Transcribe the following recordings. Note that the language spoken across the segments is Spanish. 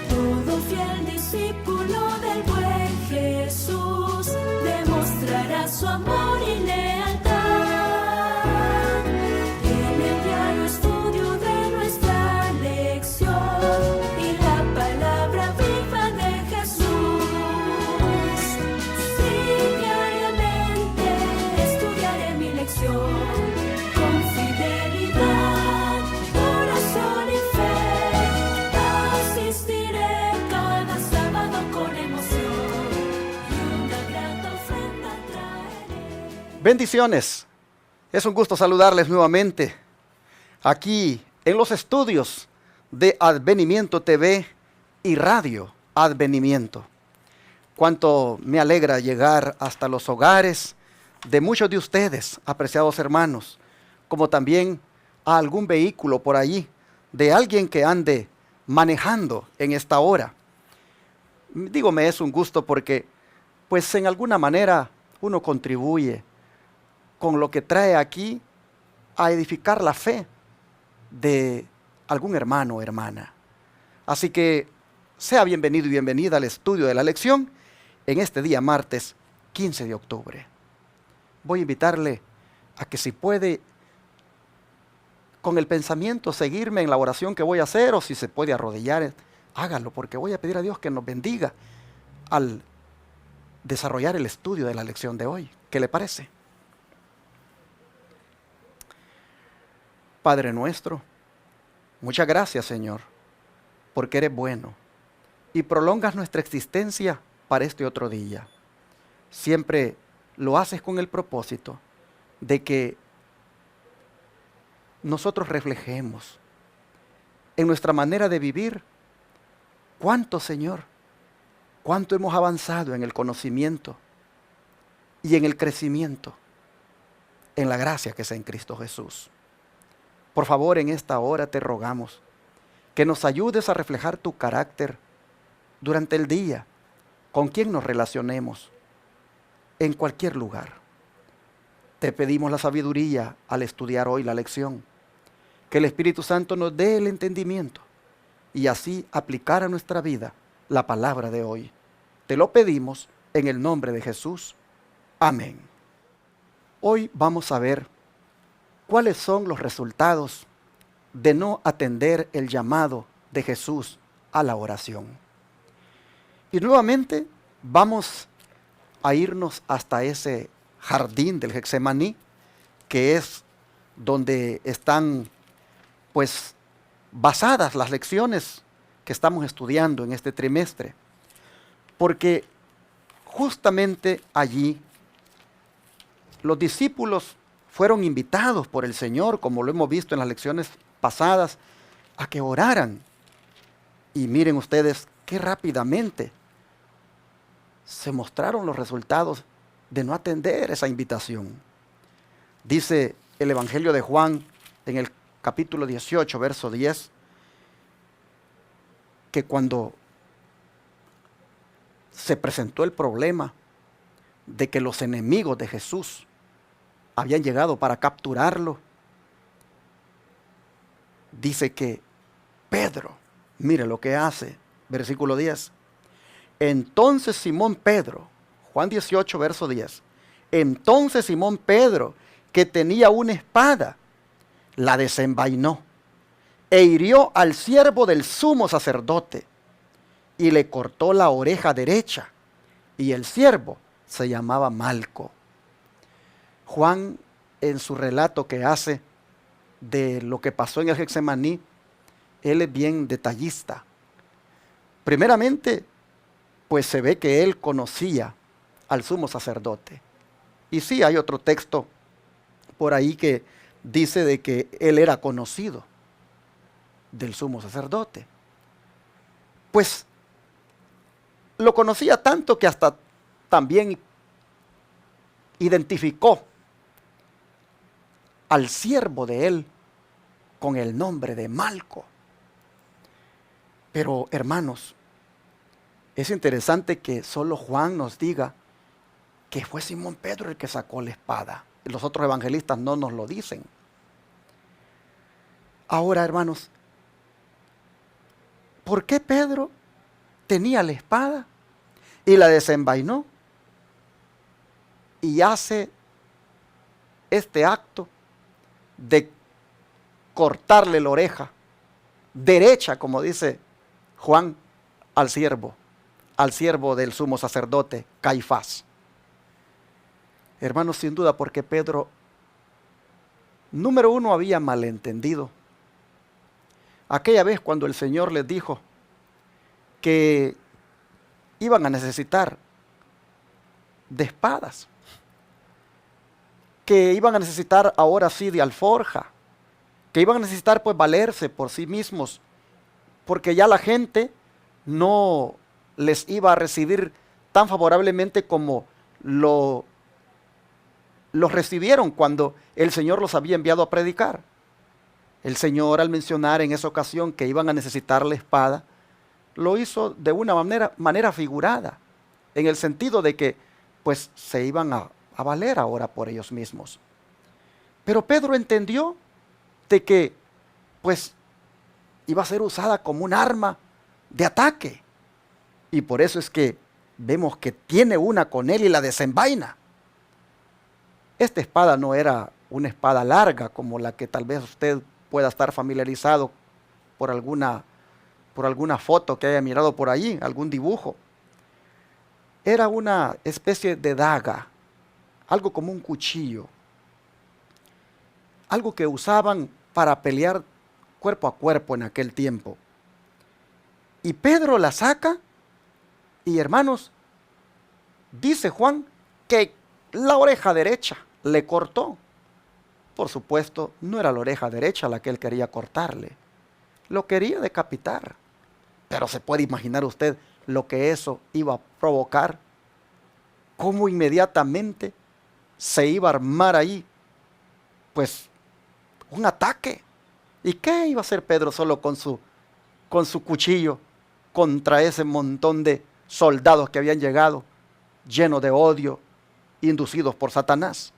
Todo fiel discípulo del buen Jesús demostrará su amor y lealtad. En el diario estudio de nuestra lección y la palabra viva de Jesús. Sí, diariamente estudiaré mi lección con fidelidad, corazón y fe. Asistiré cada sábado con emoción y una grata ofrenda traeré. Bendiciones. Es un gusto saludarles nuevamente aquí en los estudios de Advenimiento TV y Radio Advenimiento. Cuánto me alegra llegar hasta los hogares de muchos de ustedes, apreciados hermanos, como también a algún vehículo por allí, de alguien que ande manejando en esta hora. Digo, me es un gusto porque, pues en alguna manera, uno contribuye con lo que trae aquí a edificar la fe de algún hermano o hermana. Así que sea bienvenido y bienvenida al estudio de la lección en este día martes 15 de octubre. Voy a invitarle a que si puede con el pensamiento seguirme en la oración que voy a hacer, o si se puede arrodillar, hágalo, porque voy a pedir a Dios que nos bendiga al desarrollar el estudio de la lección de hoy. ¿Qué le parece? Padre nuestro, muchas gracias, Señor, porque eres bueno y prolongas nuestra existencia para este otro día. Siempre lo haces con el propósito de que nosotros reflejemos en nuestra manera de vivir cuánto, Señor, cuánto hemos avanzado en el conocimiento y en el crecimiento en la gracia que es en Cristo Jesús. Por favor, en esta hora te rogamos que nos ayudes a reflejar tu carácter durante el día, con quien nos relacionemos, en cualquier lugar. Te pedimos la sabiduría al estudiar hoy la lección, que el Espíritu Santo nos dé el entendimiento y así aplicar a nuestra vida la palabra de hoy. Te lo pedimos en el nombre de Jesús. Amén. Hoy vamos a ver cuáles son los resultados de no atender el llamado de Jesús a la oración. Y nuevamente vamos a irnos hasta ese jardín del Getsemaní, que es donde están pues basadas las lecciones que estamos estudiando en este trimestre, porque justamente allí los discípulos fueron invitados por el Señor, como lo hemos visto en las lecciones pasadas, a que oraran. Y miren ustedes qué rápidamente se mostraron los resultados de no atender esa invitación. Dice el Evangelio de Juan en el capítulo 18, verso 10, que cuando se presentó el problema de que los enemigos de Jesús habían llegado para capturarlo, dice que Pedro, mire lo que hace, versículo 10. Entonces Simón Pedro, Juan 18, verso 10. Entonces Simón Pedro, que tenía una espada, la desenvainó e hirió al siervo del sumo sacerdote y le cortó la oreja derecha, y el siervo se llamaba Malco. Juan, en su relato que hace de lo que pasó en el Getsemaní, él es bien detallista. Primeramente, pues se ve que él conocía al sumo sacerdote. Y sí, hay otro texto por ahí que dice de que él era conocido del sumo sacerdote. Pues lo conocía tanto que hasta también identificó al siervo de él con el nombre de Malco. Pero hermanos, es interesante que solo Juan nos diga que fue Simón Pedro el que sacó la espada. Los otros evangelistas no nos lo dicen. Ahora, hermanos, ¿por qué Pedro tenía la espada y la desenvainó y hace este acto de cortarle la oreja derecha, como dice Juan, al siervo del sumo sacerdote Caifás? Hermanos, sin duda porque Pedro, número uno, había malentendido. Aquella vez cuando el Señor les dijo que iban a necesitar de espadas, que iban a necesitar ahora sí de alforja, que iban a necesitar pues valerse por sí mismos, porque ya la gente no les iba a recibir tan favorablemente como los recibieron cuando el Señor los había enviado a predicar. El Señor, al mencionar en esa ocasión que iban a necesitar la espada, lo hizo de una manera figurada, en el sentido de que pues se iban a valer ahora por ellos mismos. Pero Pedro entendió de que pues iba a ser usada como un arma de ataque, y por eso es que vemos que tiene una con él y la desenvaina. Esta espada no era una espada larga como la que tal vez usted pueda estar familiarizado por alguna foto que haya mirado por allí, algún dibujo. Era una especie de daga, algo como un cuchillo, algo que usaban para pelear cuerpo a cuerpo en aquel tiempo. Y Pedro la saca y, hermanos, dice Juan que la oreja derecha le cortó. Por supuesto, no era la oreja derecha la que él quería cortarle, lo quería decapitar. Pero se puede imaginar usted lo que eso iba a provocar, cómo inmediatamente se iba a armar ahí, pues, un ataque. ¿Y qué iba a hacer Pedro solo con su cuchillo contra ese montón de soldados que habían llegado, llenos de odio, inducidos por Satanás?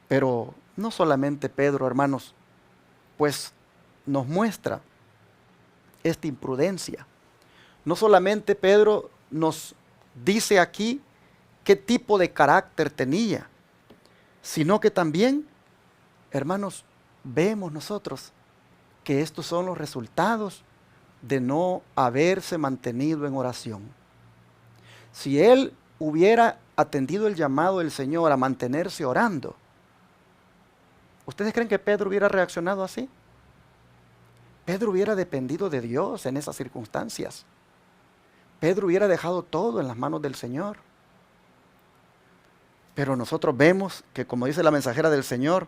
Pero no solamente Pedro, hermanos, pues nos muestra esta imprudencia. No solamente Pedro nos dice aquí qué tipo de carácter tenía, sino que también, hermanos, vemos nosotros que estos son los resultados de no haberse mantenido en oración. Si él hubiera atendido el llamado del Señor a mantenerse orando, ¿ustedes creen que Pedro hubiera reaccionado así? Pedro hubiera dependido de Dios en esas circunstancias. Pedro hubiera dejado todo en las manos del Señor. Pero nosotros vemos que, como dice la mensajera del Señor,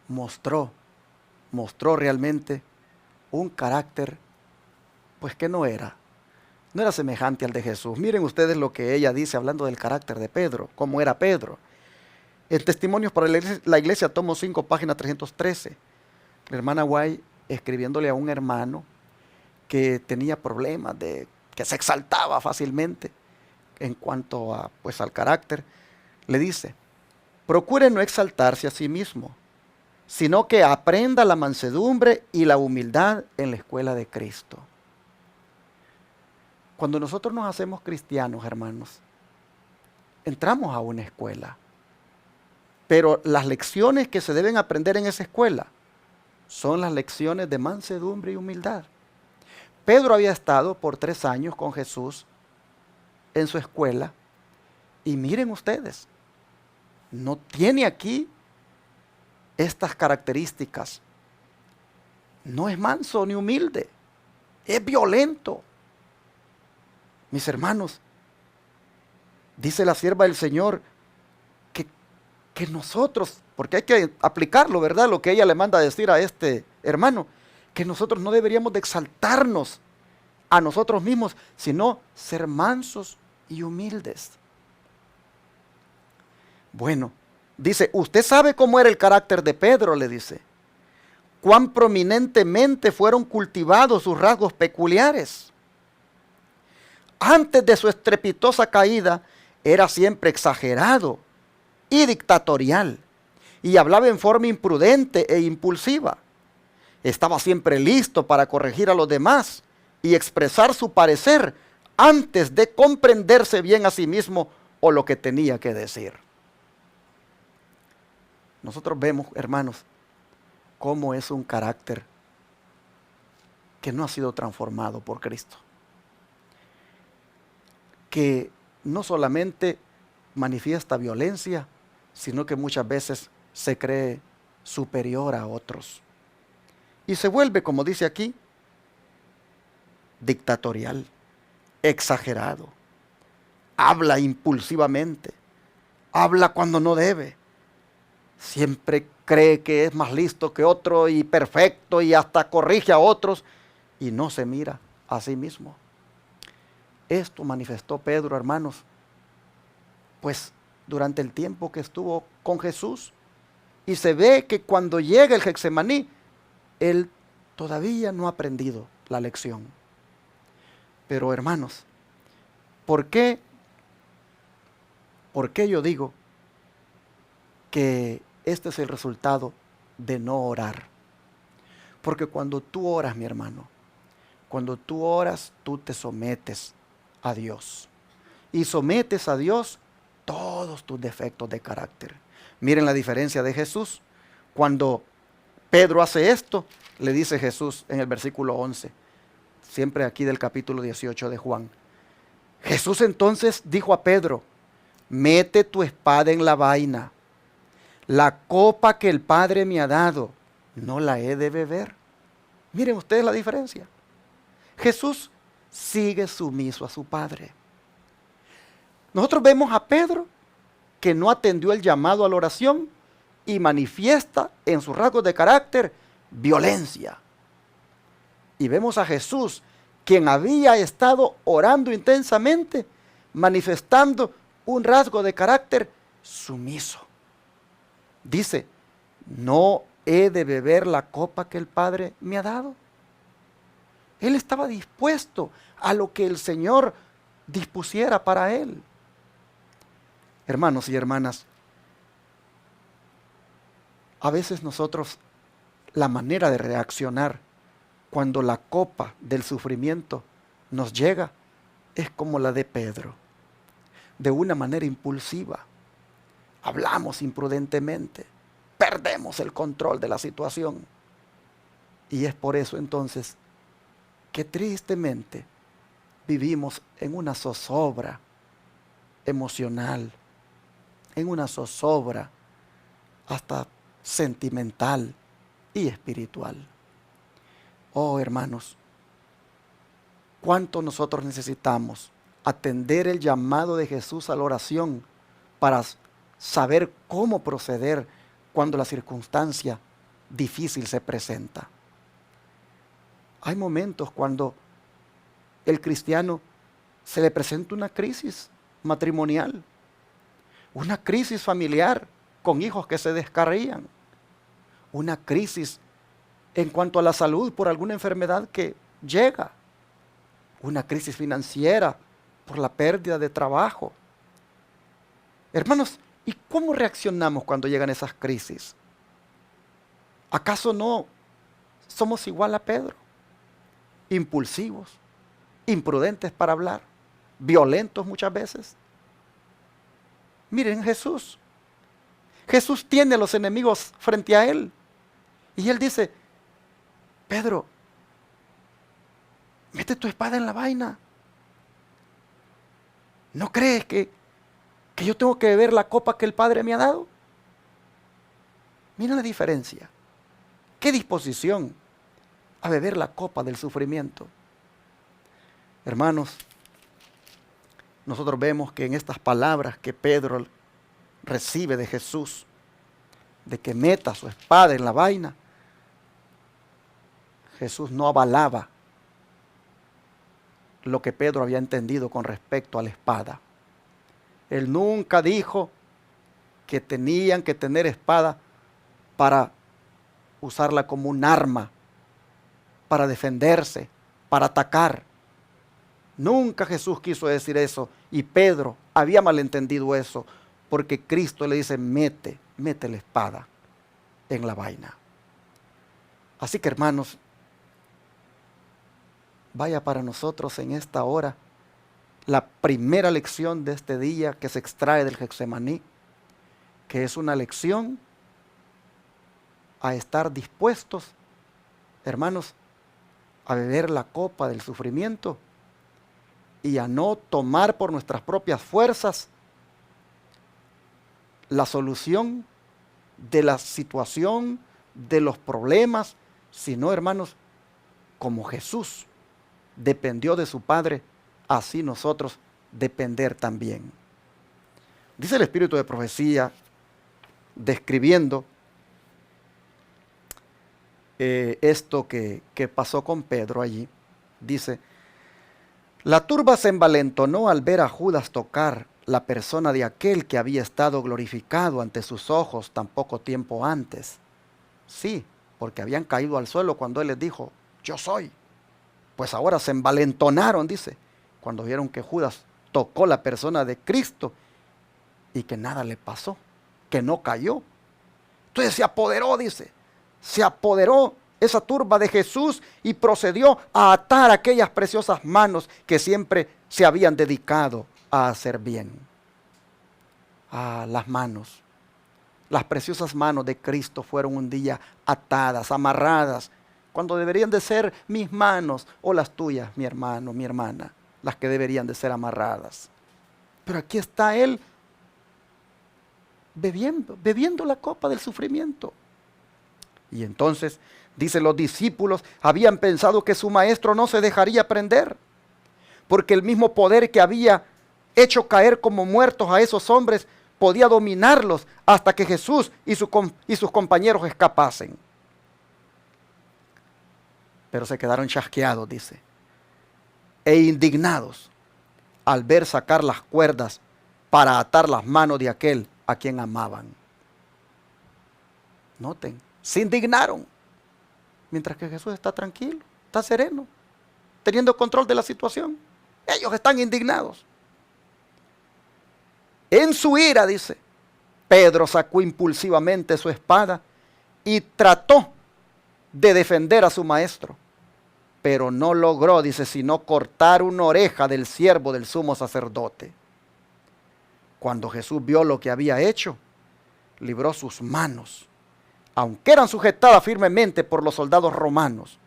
mostró realmente un carácter, pues que no era semejante al de Jesús. Miren ustedes lo que ella dice hablando del carácter de Pedro, cómo era Pedro. En Testimonios para la Iglesia, tomo 5, página 313. La hermana White, escribiéndole a un hermano que tenía problemas que se exaltaba fácilmente en cuanto a, pues, al carácter, le dice: procure no exaltarse a sí mismo, sino que aprenda la mansedumbre y la humildad en la escuela de Cristo. Cuando nosotros nos hacemos cristianos, hermanos, entramos a una escuela, pero las lecciones que se deben aprender en esa escuela son las lecciones de mansedumbre y humildad. Pedro había estado por 3 años con Jesús en su escuela, y miren ustedes, no tiene aquí estas características. No es manso ni humilde, es violento. Mis hermanos, dice la sierva del Señor que nosotros, porque hay que aplicarlo, ¿verdad? Lo que ella le manda a decir a este hermano, que nosotros no deberíamos de exaltarnos a nosotros mismos, sino ser mansos y humildes. Bueno, dice, usted sabe cómo era el carácter de Pedro, le dice. Cuán prominentemente fueron cultivados sus rasgos peculiares. Antes de su estrepitosa caída, era siempre exagerado y dictatorial, y hablaba en forma imprudente e impulsiva. Estaba siempre listo para corregir a los demás y expresar su parecer antes de comprenderse bien a sí mismo o lo que tenía que decir. Nosotros vemos, hermanos, cómo es un carácter que no ha sido transformado por Cristo. Que no solamente manifiesta violencia, sino que muchas veces se cree superior a otros. Y se vuelve, como dice aquí, dictatorial, exagerado. Habla impulsivamente, habla cuando no debe. Siempre cree que es más listo que otro y perfecto y hasta corrige a otros y no se mira a sí mismo. Esto manifestó Pedro, hermanos, pues durante el tiempo que estuvo con Jesús, y se ve que cuando llega el Getsemaní, él todavía no ha aprendido la lección. Pero hermanos, ¿por qué yo digo que este es el resultado de no orar? Porque cuando tú oras, mi hermano, cuando tú oras, tú te sometes a Dios. Y sometes a Dios todos tus defectos de carácter. Miren la diferencia de Jesús. Cuando Pedro hace esto, le dice Jesús en el versículo 11, siempre aquí del capítulo 18 de Juan. Jesús entonces dijo a Pedro, mete tu espada en la vaina. La copa que el Padre me ha dado, no la he de beber. Miren ustedes la diferencia. Jesús sigue sumiso a su Padre. Nosotros vemos a Pedro que no atendió el llamado a la oración y manifiesta en sus rasgos de carácter violencia. Y vemos a Jesús, quien había estado orando intensamente, manifestando un rasgo de carácter sumiso. Dice, no he de beber la copa que el Padre me ha dado. Él estaba dispuesto a lo que el Señor dispusiera para él. Hermanos y hermanas, a veces nosotros, la manera de reaccionar cuando la copa del sufrimiento nos llega es como la de Pedro, de una manera impulsiva. Hablamos imprudentemente, perdemos el control de la situación. Y es por eso entonces que tristemente vivimos en una zozobra emocional, en una zozobra hasta sentimental y espiritual. Oh, hermanos, cuánto nosotros necesitamos atender el llamado de Jesús a la oración para saber cómo proceder cuando la circunstancia difícil se presenta. Hay momentos cuando el cristiano se le presenta una crisis matrimonial, una crisis familiar con hijos que se descarrían, una crisis en cuanto a la salud por alguna enfermedad que llega, una crisis financiera por la pérdida de trabajo. Hermanos, ¿y cómo reaccionamos cuando llegan esas crisis? ¿Acaso no somos igual a Pedro? Impulsivos, imprudentes para hablar, violentos muchas veces. Miren Jesús. Jesús tiene a los enemigos frente a él. Y él dice, Pedro, mete tu espada en la vaina. ¿No crees que yo tengo que beber la copa que el Padre me ha dado? Miren la diferencia. ¿Qué disposición a beber la copa del sufrimiento? Hermanos, nosotros vemos que en estas palabras que Pedro recibe de Jesús, de que meta su espada en la vaina, Jesús no avalaba lo que Pedro había entendido con respecto a la espada. Él nunca dijo que tenían que tener espada para usarla como un arma, para defenderse, para atacar. Nunca Jesús quiso decir eso, y Pedro había malentendido eso, porque Cristo le dice, mete la espada en la vaina. Así que, hermanos, vaya para nosotros en esta hora la primera lección de este día que se extrae del Getsemaní, que es una lección a estar dispuestos, hermanos, a beber la copa del sufrimiento y a no tomar por nuestras propias fuerzas la solución de la situación, de los problemas, sino, hermanos, como Jesús dependió de su Padre, así nosotros depender también. Dice el Espíritu de Profecía, describiendo esto que pasó con Pedro allí, dice: la turba se envalentonó al ver a Judas tocar la persona de aquel que había estado glorificado ante sus ojos tan poco tiempo antes. Sí, porque habían caído al suelo cuando él les dijo, yo soy. Pues ahora se envalentonaron, dice, cuando vieron que Judas tocó la persona de Cristo y que nada le pasó, que no cayó. Entonces se apoderó, dice, se apoderó esa turba de Jesús y procedió a atar aquellas preciosas manos que siempre se habían dedicado a hacer bien. Las manos, las preciosas manos de Cristo fueron un día atadas, amarradas, cuando deberían de ser mis manos o las tuyas, mi hermano, mi hermana, las que deberían de ser amarradas. Pero aquí está Él bebiendo la copa del sufrimiento. Y entonces, dice, los discípulos habían pensado que su maestro no se dejaría prender, porque el mismo poder que había hecho caer como muertos a esos hombres podía dominarlos hasta que Jesús y sus compañeros escapasen. Pero se quedaron chasqueados, dice, e indignados al ver sacar las cuerdas para atar las manos de aquel a quien amaban. Noten, se indignaron, mientras que Jesús está tranquilo, está sereno, teniendo control de la situación. Ellos están indignados. En su ira, dice, Pedro sacó impulsivamente su espada y trató de defender a su maestro, pero no logró, dice, sino cortar una oreja del siervo del sumo sacerdote. Cuando Jesús vio lo que había hecho, libró sus manos, aunque eran sujetadas firmemente por los soldados romanos,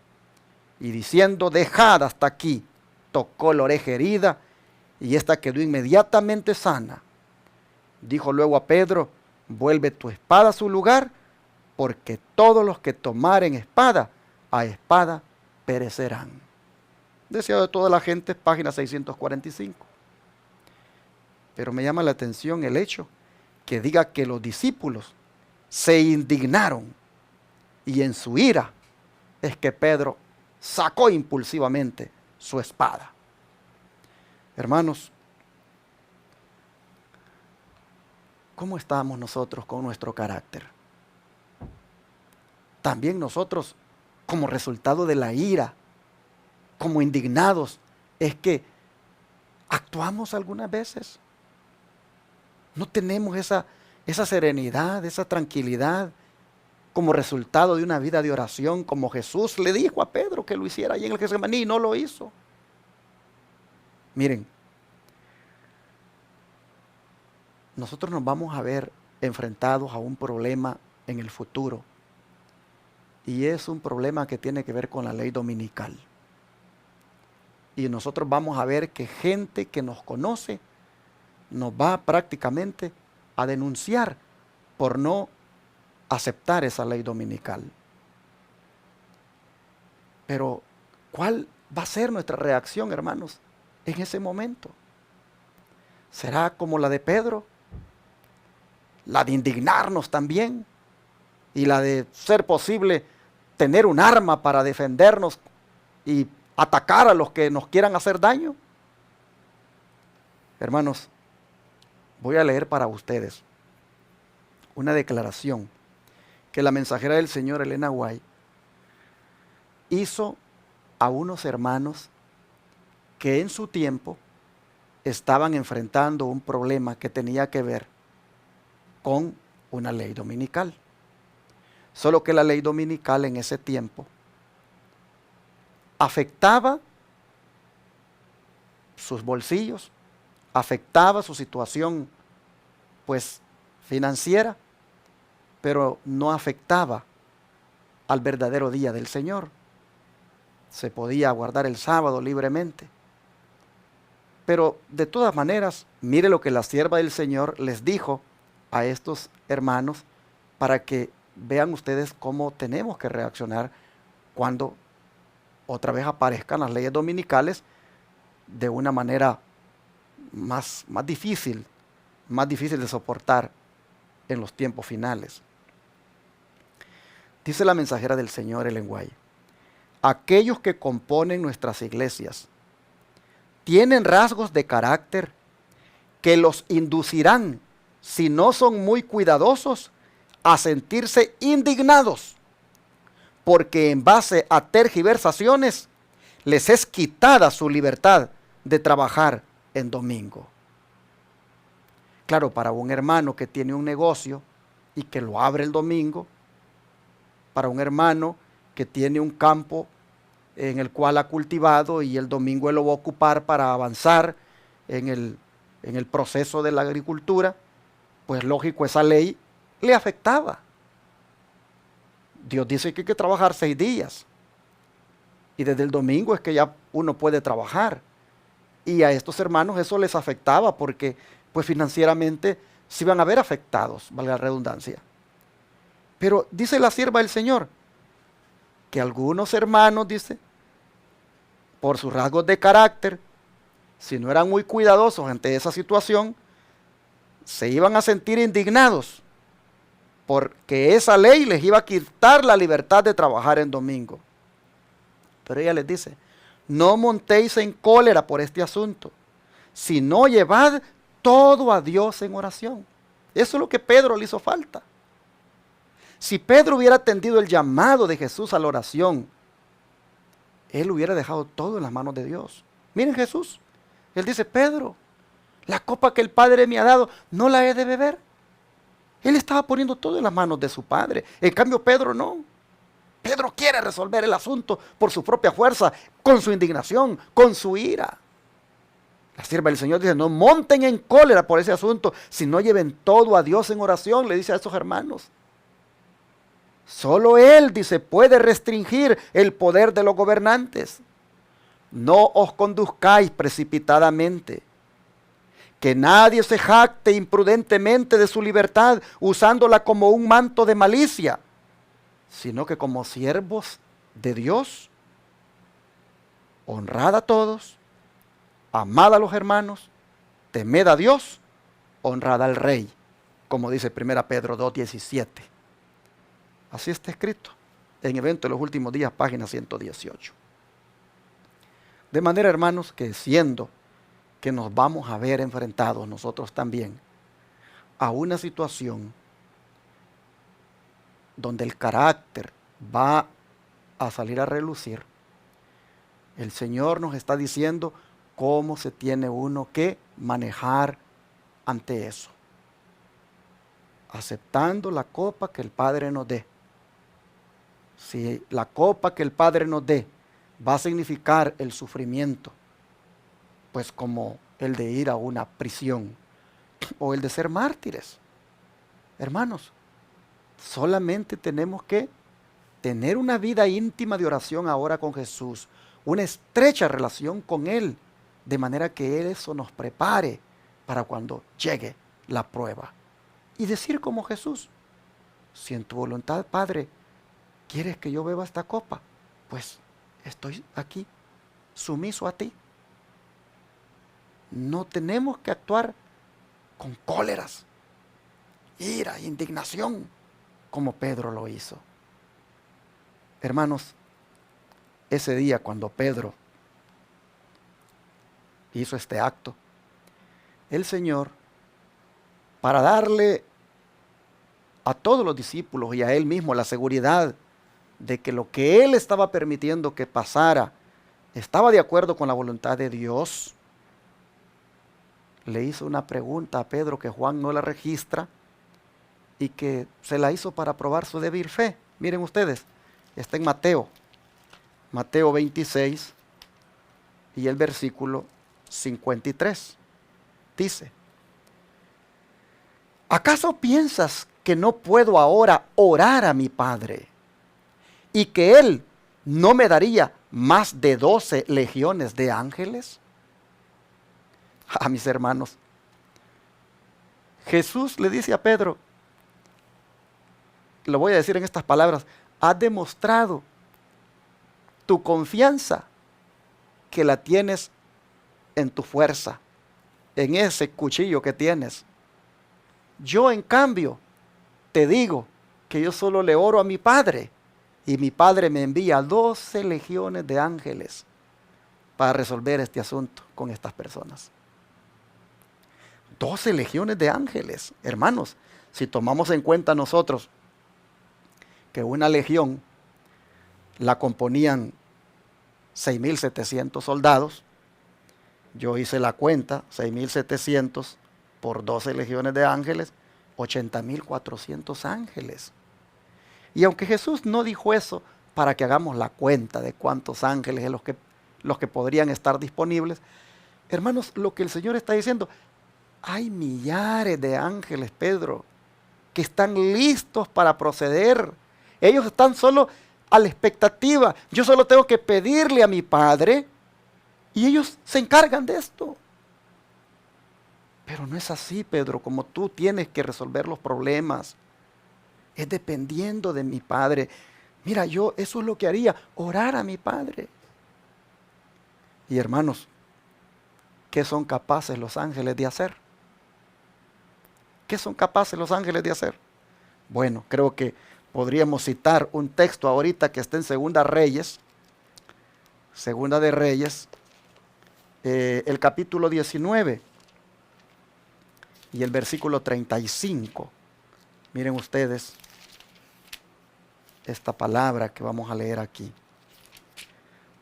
y diciendo, dejad hasta aquí, tocó la oreja herida, y ésta quedó inmediatamente sana. Dijo luego a Pedro, vuelve tu espada a su lugar, porque todos los que tomaren espada, a espada perecerán. Deseado de toda la gente, página 645. Pero me llama la atención el hecho que diga que los discípulos se indignaron y en su ira es que Pedro sacó impulsivamente su espada. Hermanos, ¿cómo estamos nosotros con nuestro carácter? También nosotros, como resultado de la ira, como indignados, es que actuamos algunas veces. No tenemos esa serenidad, esa tranquilidad, como resultado de una vida de oración, como Jesús le dijo a Pedro que lo hiciera allí en el Getsemaní y no lo hizo. Miren, nosotros nos vamos a ver enfrentados a un problema en el futuro. Y es un problema que tiene que ver con la ley dominical. Y nosotros vamos a ver que gente que nos conoce nos va prácticamente a denunciar por no aceptar esa ley dominical. Pero, ¿cuál va a ser nuestra reacción, hermanos, en ese momento? ¿Será como la de Pedro? La de indignarnos también, y la de ser posible tener un arma para defendernos y atacar a los que nos quieran hacer daño. Hermanos, voy a leer para ustedes una declaración que la mensajera del Señor, Elena White, hizo a unos hermanos que en su tiempo estaban enfrentando un problema que tenía que ver con una ley dominical. Solo que la ley dominical en ese tiempo afectaba sus bolsillos, afectaba su situación pues financiera, pero no afectaba al verdadero día del Señor. Se podía guardar el sábado libremente. Pero de todas maneras, mire lo que la sierva del Señor les dijo a estos hermanos para que vean ustedes cómo tenemos que reaccionar cuando otra vez aparezcan las leyes dominicales de una manera más difícil de soportar en los tiempos finales. Dice la mensajera del Señor, Ellen White: aquellos que componen nuestras iglesias tienen rasgos de carácter que los inducirán, si no son muy cuidadosos, a sentirse indignados, porque en base a tergiversaciones les es quitada su libertad de trabajar en domingo. Claro, para un hermano que tiene un negocio y que lo abre el domingo, para un hermano que tiene un campo en el cual ha cultivado y el domingo él lo va a ocupar para avanzar en el proceso de la agricultura, pues lógico, esa ley le afectaba. Dios dice que hay que trabajar 6 días y desde el domingo es que ya uno puede trabajar, y a estos hermanos eso les afectaba porque pues financieramente se iban a ver afectados, valga la redundancia. Pero dice la sierva del Señor que algunos hermanos, dice, por sus rasgos de carácter, si no eran muy cuidadosos ante esa situación, se iban a sentir indignados porque esa ley les iba a quitar la libertad de trabajar en domingo. Pero ella les dice: no montéis en cólera por este asunto, sino llevad todo a Dios en oración. Eso es lo que Pedro le hizo falta. Si Pedro hubiera atendido el llamado de Jesús a la oración, él hubiera dejado todo en las manos de Dios. Miren Jesús, él dice: Pedro, la copa que el Padre me ha dado, no la he de beber. Él estaba poniendo todo en las manos de su Padre. En cambio Pedro no. Pedro quiere resolver el asunto por su propia fuerza, con su indignación, con su ira. La sierva del Señor dice: no monten en cólera por ese asunto, sino lleven todo a Dios en oración, le dice a estos hermanos. Solo Él, dice, puede restringir el poder de los gobernantes. No os conduzcáis precipitadamente. Que nadie se jacte imprudentemente de su libertad, usándola como un manto de malicia, sino que como siervos de Dios, honrad a todos, amad a los hermanos, temed a Dios, honrad al Rey, como dice 1 Pedro 2:17. Así está escrito en Evento de los Últimos Días, página 118. De manera, hermanos, que siendo que nos vamos a ver enfrentados nosotros también a una situación donde el carácter va a salir a relucir, el Señor nos está diciendo cómo se tiene uno que manejar ante eso. Aceptando la copa que el Padre nos dé. Si la copa que el Padre nos dé va a significar el sufrimiento, pues como el de ir a una prisión o el de ser mártires, hermanos, solamente tenemos que tener una vida íntima de oración ahora con Jesús, una estrecha relación con Él, de manera que eso nos prepare para cuando llegue la prueba. Y decir como Jesús: si en tu voluntad, Padre, ¿quieres que yo beba esta copa? Pues estoy aquí, sumiso a ti. No tenemos que actuar con cóleras, ira, indignación, como Pedro lo hizo. Hermanos, ese día cuando Pedro hizo este acto, el Señor, para darle a todos los discípulos y a él mismo la seguridad de que lo que él estaba permitiendo que pasara estaba de acuerdo con la voluntad de Dios, le hizo una pregunta a Pedro que Juan no la registra y que se la hizo para probar su débil fe. Miren ustedes, está en Mateo 26 y el versículo 53. Dice: ¿acaso piensas que no puedo ahora orar a mi Padre y que Él no me daría más de 12 legiones de ángeles? A mis hermanos, Jesús le dice a Pedro, lo voy a decir en estas palabras: has demostrado tu confianza que la tienes en tu fuerza, en ese cuchillo que tienes. Yo, en cambio, te digo que yo solo le oro a mi Padre y mi Padre me envía 12 legiones de ángeles para resolver este asunto con estas personas. 12 legiones de ángeles, hermanos. Si tomamos en cuenta nosotros que una legión la componían 6.700 soldados, yo hice la cuenta, 6.700 por 12 legiones de ángeles, 80.400 ángeles. Y aunque Jesús no dijo eso para que hagamos la cuenta de cuántos ángeles es los que podrían estar disponibles, hermanos, lo que el Señor está diciendo: hay millares de ángeles, Pedro, que están listos para proceder. Ellos están solo a la expectativa. Yo solo tengo que pedirle a mi Padre y ellos se encargan de esto. Pero no es así, Pedro, como tú tienes que resolver los problemas. Es dependiendo de mi Padre. Mira, yo eso es lo que haría, orar a mi Padre. Y hermanos, ¿qué son capaces los ángeles de hacer? ¿Qué son capaces los ángeles de hacer? Bueno, creo que podríamos citar un texto ahorita que está en Segunda de Reyes, el capítulo 19 y el versículo 35. Miren ustedes esta palabra que vamos a leer aquí.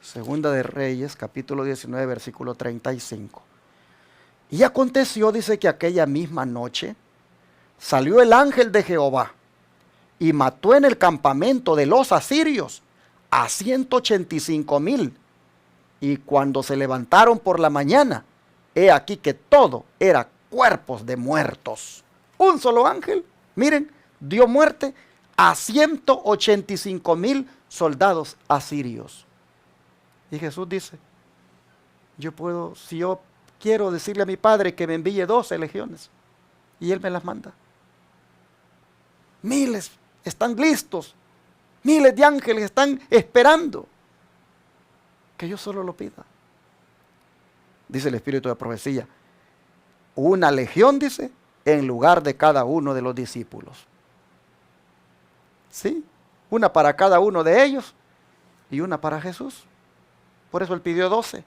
Segunda de Reyes, capítulo 19, versículo 35. Y aconteció, dice, que aquella misma noche salió el ángel de Jehová y mató en el campamento de los asirios a 185,000. Y cuando se levantaron por la mañana, he aquí que todo era cuerpos de muertos. Un solo ángel, miren, dio muerte a 185,000 soldados asirios. Y Jesús dice: yo puedo, si yo quiero decirle a mi Padre que me envíe 12 legiones, y Él me las manda. Miles están listos, miles de ángeles están esperando que yo solo lo pida. Dice el Espíritu de profecía: una legión, dice, en lugar de cada uno de los discípulos. ¿Sí? Una para cada uno de ellos y una para Jesús. Por eso Él pidió 12.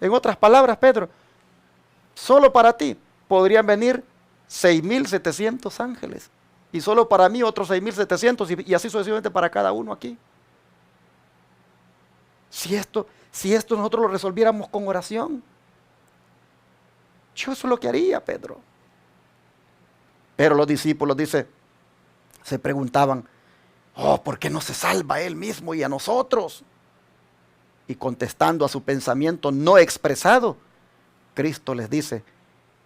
En otras palabras, Pedro, solo para ti podrían venir 6.700 ángeles. Y solo para mí otros 6.700 y así sucesivamente para cada uno aquí. Si esto nosotros lo resolviéramos con oración, yo eso es lo que haría, Pedro. Pero los discípulos, dice, se preguntaban: ¿por qué no se salva Él mismo y a nosotros? Y contestando a su pensamiento no expresado, Cristo les dice: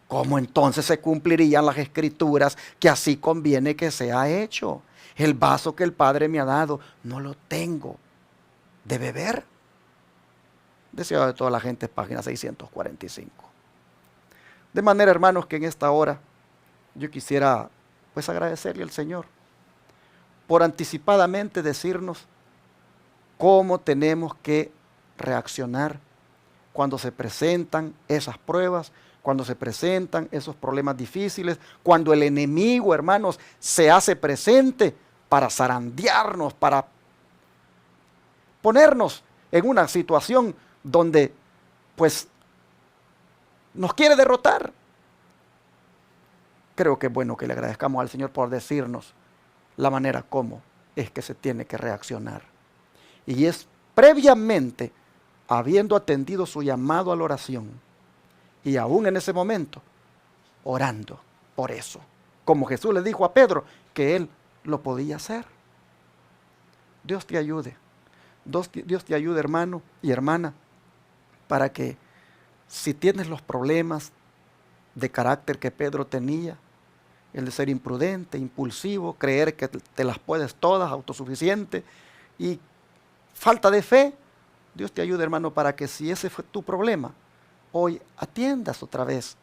¿cómo entonces se cumplirían las escrituras que así conviene que sea hecho? El vaso que el Padre me ha dado, no lo tengo de beber. Deseado de toda la gente, página 645. De manera, hermanos, que en esta hora yo quisiera pues agradecerle al Señor por anticipadamente decirnos cómo tenemos que reaccionar cuando se presentan esas pruebas, cuando se presentan esos problemas difíciles, cuando el enemigo, hermanos, se hace presente para zarandearnos, para ponernos en una situación donde pues nos quiere derrotar. Creo que es bueno que le agradezcamos al Señor por decirnos la manera como es que se tiene que reaccionar. Y es previamente, habiendo atendido su llamado a la oración, y aún en ese momento, orando por eso. Como Jesús le dijo a Pedro que Él lo podía hacer. Dios te ayude. Dios te ayude, hermano y hermana, para que si tienes los problemas de carácter que Pedro tenía, el de ser imprudente, impulsivo, creer que te las puedes todas, autosuficiente y falta de fe, Dios te ayude, hermano, para que si ese fue tu problema, hoy atiendas otra vez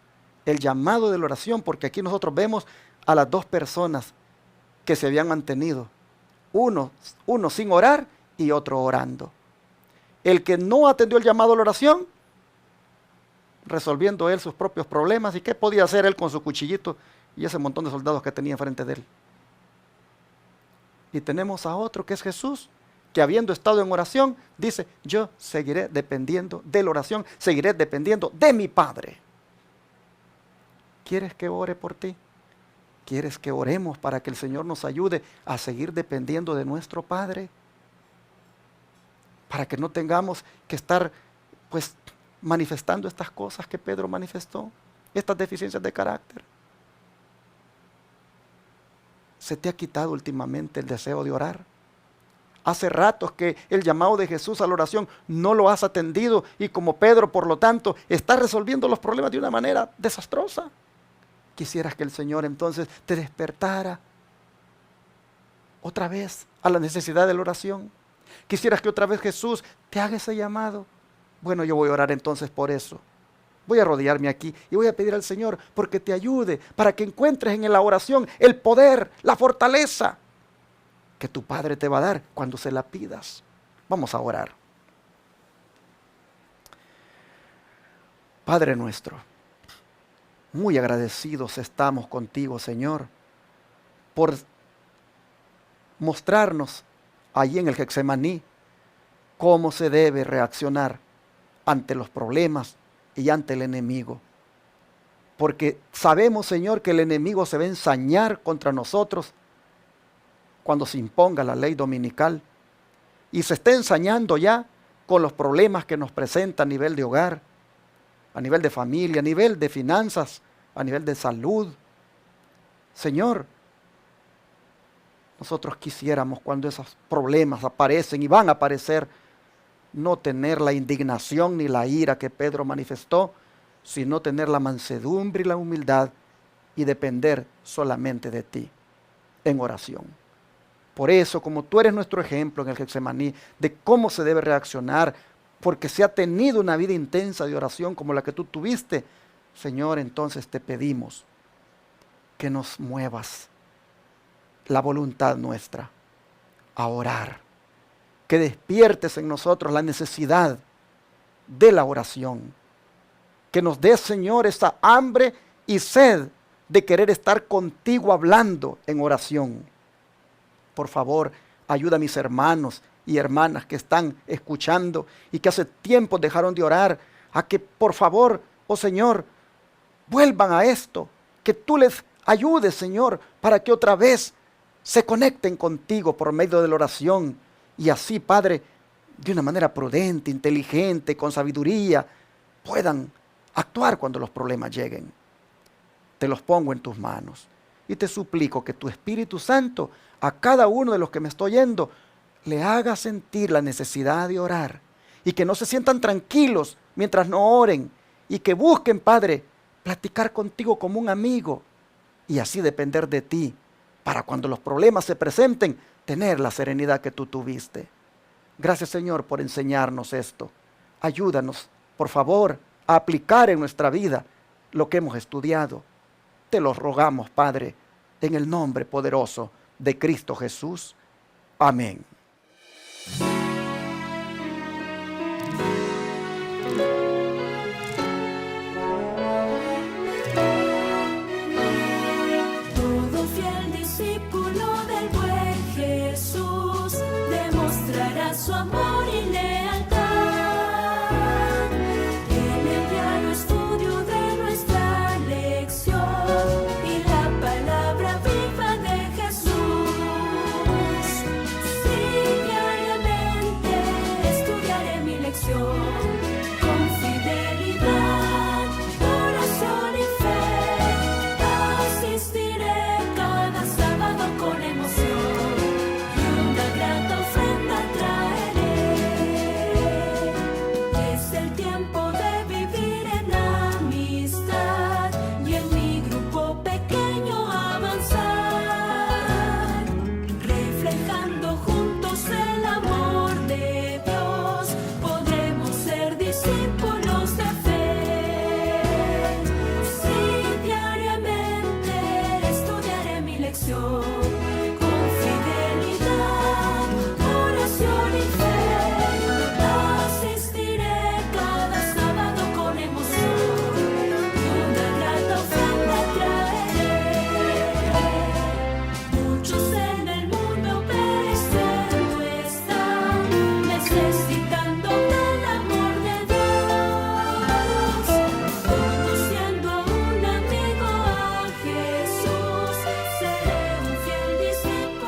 el llamado de la oración, porque aquí nosotros vemos a las dos personas que se habían mantenido, uno sin orar y otro orando. El que no atendió el llamado a la oración, resolviendo él sus propios problemas, ¿y qué podía hacer él con su cuchillito y ese montón de soldados que tenía enfrente de él? Y tenemos a otro que es Jesús, que habiendo estado en oración, dice, yo seguiré dependiendo de la oración, seguiré dependiendo de mi Padre. ¿Quieres que ore por ti? ¿Quieres que oremos para que el Señor nos ayude a seguir dependiendo de nuestro Padre? Para que no tengamos que estar, pues, manifestando estas cosas que Pedro manifestó, estas deficiencias de carácter. ¿Se te ha quitado últimamente el deseo de orar? Hace ratos que el llamado de Jesús a la oración no lo has atendido y como Pedro, por lo tanto, estás resolviendo los problemas de una manera desastrosa. Quisieras que el Señor entonces te despertara otra vez a la necesidad de la oración. Quisieras que otra vez Jesús te haga ese llamado. Bueno, yo voy a orar entonces por eso. Voy a arrodillarme aquí y voy a pedir al Señor porque te ayude, para que encuentres en la oración el poder, la fortaleza que tu Padre te va a dar cuando se la pidas. Vamos a orar. Padre nuestro, muy agradecidos estamos contigo, Señor, por mostrarnos allí en el Getsemaní cómo se debe reaccionar ante los problemas y ante el enemigo. Porque sabemos, Señor, que el enemigo se va a ensañar contra nosotros cuando se imponga la ley dominical. Y se está ensañando ya con los problemas que nos presenta a nivel de hogar, a nivel de familia, a nivel de finanzas, a nivel de salud. Señor, nosotros quisiéramos cuando esos problemas aparecen y van a aparecer, no tener la indignación ni la ira que Pedro manifestó, sino tener la mansedumbre y la humildad y depender solamente de ti en oración. Por eso, como tú eres nuestro ejemplo en el Getsemaní de cómo se debe reaccionar, porque se ha tenido una vida intensa de oración como la que tú tuviste, Señor, entonces te pedimos que nos muevas la voluntad nuestra a orar, que despiertes en nosotros la necesidad de la oración, que nos des, Señor, esa hambre y sed de querer estar contigo hablando en oración. Por favor, ayuda a mis hermanos y hermanas que están escuchando y que hace tiempo dejaron de orar, a que por favor, oh Señor, vuelvan a esto, que tú les ayudes, Señor, para que otra vez se conecten contigo por medio de la oración y así, Padre, de una manera prudente, inteligente, con sabiduría, puedan actuar cuando los problemas lleguen. Te los pongo en tus manos y te suplico que tu Espíritu Santo a cada uno de los que me estoy oyendo le haga sentir la necesidad de orar y que no se sientan tranquilos mientras no oren y que busquen, Padre, platicar contigo como un amigo y así depender de ti para cuando los problemas se presenten, tener la serenidad que tú tuviste. Gracias, Señor, por enseñarnos esto. Ayúdanos, por favor, a aplicar en nuestra vida lo que hemos estudiado. Te lo rogamos, Padre, en el nombre poderoso de Cristo Jesús. Amén.